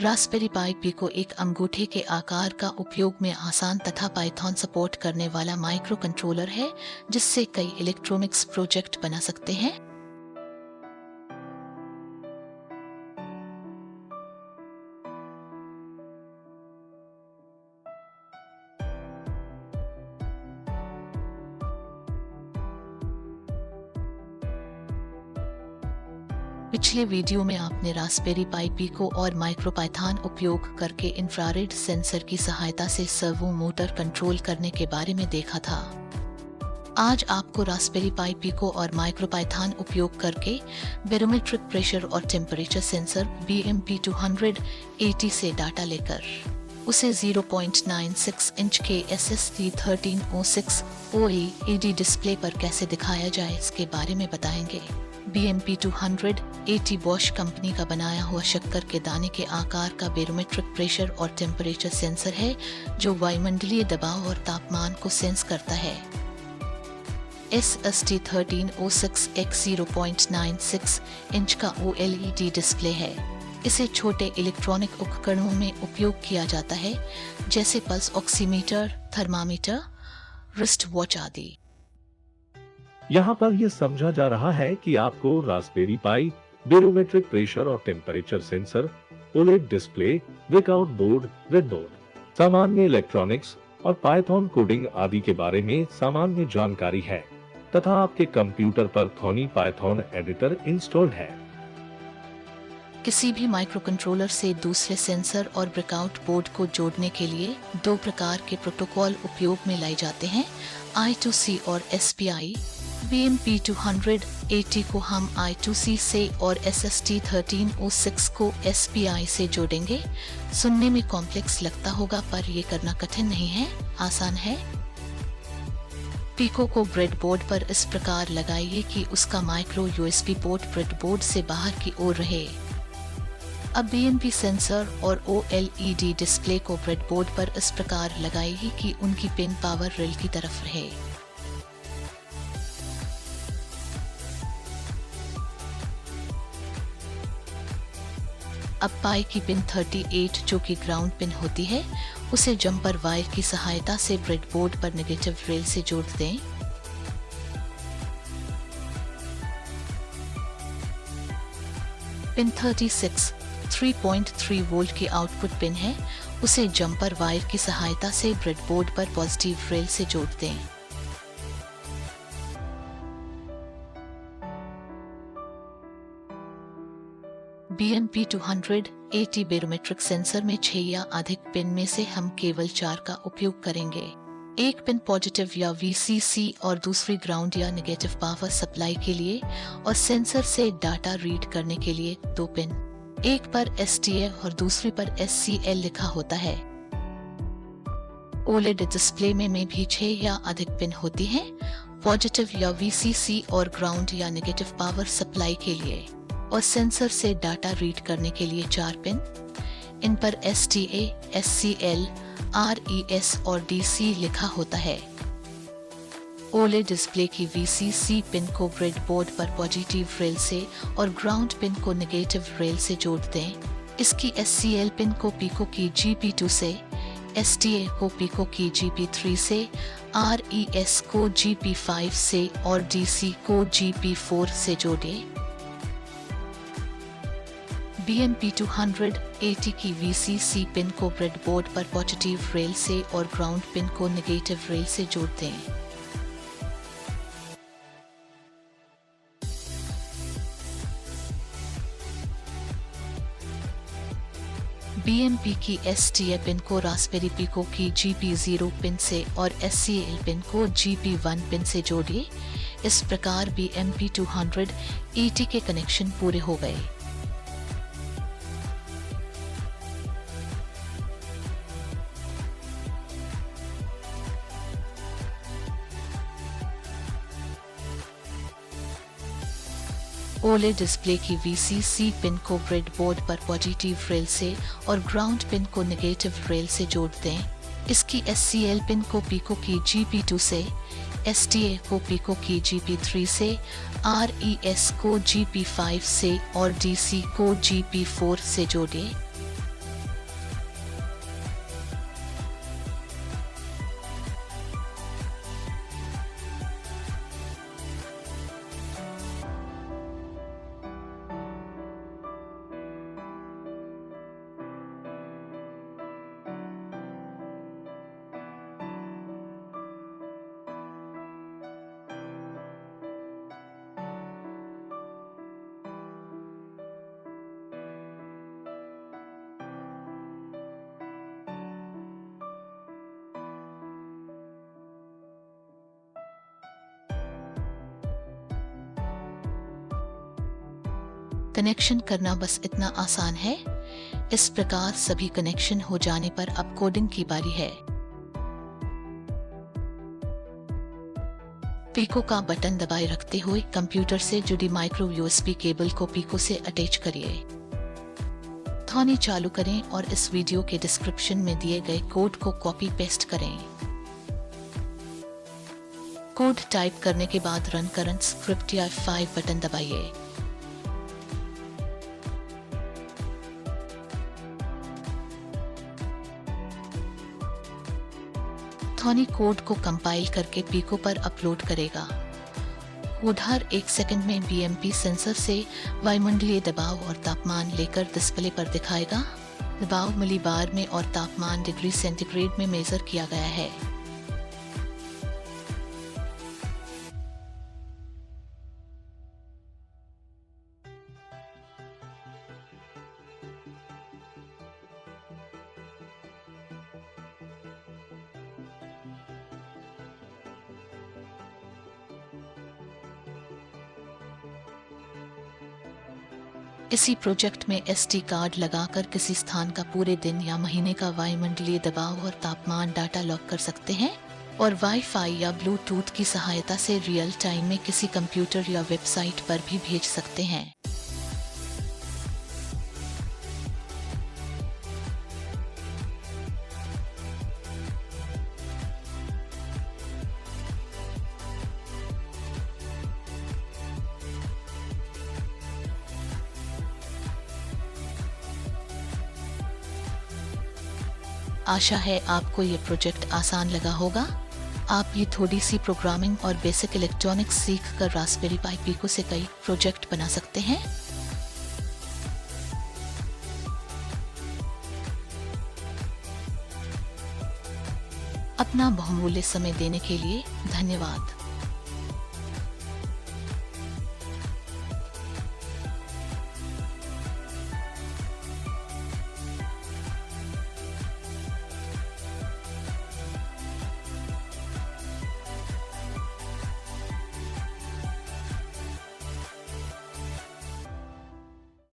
Raspberry पाई pico एक अंगूठे के आकार का उपयोग में आसान तथा पाइथन सपोर्ट करने वाला माइक्रो कंट्रोलर है, जिससे कई इलेक्ट्रॉनिक्स प्रोजेक्ट बना सकते हैं। पिछले वीडियो में आपने रास्पबेरी पाई पिको और माइक्रोपाइथन उपयोग करके इंफ्रारेड सेंसर की सहायता से सर्वो मोटर कंट्रोल करने के बारे में देखा था। आज आपको रास्पबेरी पाई पिको और माइक्रोपाइथन उपयोग करके बैरोमेट्रिक प्रेशर और टेम्परेचर सेंसर BMP280 से डाटा लेकर उसे 0.96 इंच के SST1306 OLED डिस्प्ले पर कैसे दिखाया जाए इसके बारे में बताएंगे। BMP280 बॉश कंपनी का बनाया हुआ शक्कर के दाने के आकार का बैरोमेट्रिक प्रेशर और टेम्परेचर सेंसर है, जो वायुमंडलीय दबाव और तापमान को सेंस करता है। SST1306 एक 0.96 इंच का OLED डिस्प्ले है। इसे छोटे इलेक्ट्रॉनिक उपकरणों में उपयोग किया जाता है, जैसे pulse oximeter, thermometer, wrist watch आदि। यहाँ पर यह समझा जा रहा है कि आपको रास्पबेरी पाई बैरोमेट्रिक प्रेशर और temperature sensor, OLED display, breakout board, breadboard, सामान्य इलेक्ट्रॉनिक्स और पाइथन कोडिंग आदि के बारे में सामान्य जानकारी है तथा आपके कंप्यूटर पर थोनी पाइथन एडिटर इंस्टॉल्ड है। किसी भी माइक्रोकंट्रोलर से दूसरे सेंसर और ब्रेकआउट बोर्ड को जोड़ने के लिए दो प्रकार के प्रोटोकॉल उपयोग में लाए जाते हैं, I2C और SPI। BMP280 को हम I2C से और SST1306 को SPI से जोड़ेंगे। सुनने में कॉम्प्लेक्स लगता होगा, पर यह करना कठिन नहीं है, आसान है। पिको को ब्रेडबोर्ड पर इस प्रकार लगाइए कि उसका माइक्रो USB पोर्ट ब्रेडबोर्ड से बाहर की ओर रहे। अब BMP सेंसर और OLED डिस्प्ले को ब्रेडबोर्ड पर इस प्रकार लगाइए कि उनकी पिन पावर रेल की तरफ रहे। अब पाई की पिन 38 जो कि ग्राउंड पिन होती है, उसे जंपर वायर की सहायता से ब्रेडबोर्ड पर नेगेटिव रेल से जोड़ दें। पिन 36 3.3 वोल्ट की आउटपुट पिन है, उसे जंपर वायर की सहायता से ब्रेडबोर्ड पर पॉजिटिव रेल से जोड़ दें। BMP280 बैरोमेट्रिक सेंसर में 6 या अधिक पिन में से हम केवल 4 का उपयोग करेंगे। एक पिन पॉजिटिव या VCC और दूसरी ग्राउंड या नेगेटिव पावर सप्लाई के लिए, और सेंसर से डाटा रीड करने के लिए 2 पिन। एक पर STA और दूसरी पर SCL लिखा होता है। OLED डिस्प्ले में भी 6 या अधिक पिन होती हैं, पॉजिटिव या VCC और ग्राउंड या नेगेटिव पावर सप्लाई के लिए, और सेंसर से डाटा रीड करने के लिए 4 पिन। इन पर STA, SCL, RES और DC लिखा होता है। OLED डिस्प्ले की VCC पिन को ब्रेडबोर्ड पर पॉजिटिव रेल से और ग्राउंड पिन को नेगेटिव रेल से जोड़ दें। इसकी SCL पिन को पिको की GP2 से, STA को पिको की GP3 से, RES को GP5 से और DC को GP4 से जोड़ें। BMP280 की VCC पिन को ब्रेडबोर्ड पर पॉजिटिव रेल से और ग्राउंड पिन को नेगेटिव रेल से जोड़ दें। BMP की STA पिन को रास्पबेरी पिको की GP0 पिन से और SCL पिन को GP1 पिन से जोड़िए। इस प्रकार BMP280 के कनेक्शन पूरे हो गए। OLED डिस्प्ले की VCC पिन को ब्रेडबोर्ड पर पॉजिटिव रेल से और ग्राउंड पिन को नेगेटिव रेल से जोड़ दें। इसकी SCL पिन को पिको की GP2 से, STA को पिको की GP3 से, RES को GP5 से और DC को GP4 से जोड़ें। कनेक्शन करना बस इतना आसान है। इस प्रकार सभी कनेक्शन हो जाने पर अब कोडिंग की बारी है। पीको का बटन दबाए रखते हुए कंप्यूटर से जुड़ी माइक्रो यूएसबी केबल को पीको से अटैच करिए। थॉनी चालू करें और इस वीडियो के डिस्क्रिप्शन में दिए गए कोड को कॉपी पेस्ट करें। कोड टाइप करने के बाद रन करंट स्क्रिप्ट या F5 बटन दबाइए। थॉनी कोड को कंपाइल करके पीको पर अपलोड करेगा। कोड हर 1 सेकंड में बीएमपी सेंसर से वायुमंडलीय दबाव और तापमान लेकर डिस्प्ले पर दिखाएगा। दबाव मिलीबार में और तापमान डिग्री सेंटीग्रेड में मेजर किया गया है। इसी प्रोजेक्ट में एसडी कार्ड लगाकर किसी स्थान का पूरे दिन या महीने का वायुमंडलीय दबाव और तापमान डाटा लॉक कर सकते हैं और वाईफाई या ब्लूटूथ की सहायता से रियल टाइम में किसी कंप्यूटर या वेबसाइट पर भी भेज सकते हैं। आशा है आपको ये प्रोजेक्ट आसान लगा होगा। आप ये थोड़ी सी प्रोग्रामिंग और बेसिक इलेक्ट्रॉनिक्स सीख कर रास्पबेरी पाई पीको से कई प्रोजेक्ट बना सकते हैं। अपना बहुमूल्य समय देने के लिए धन्यवाद।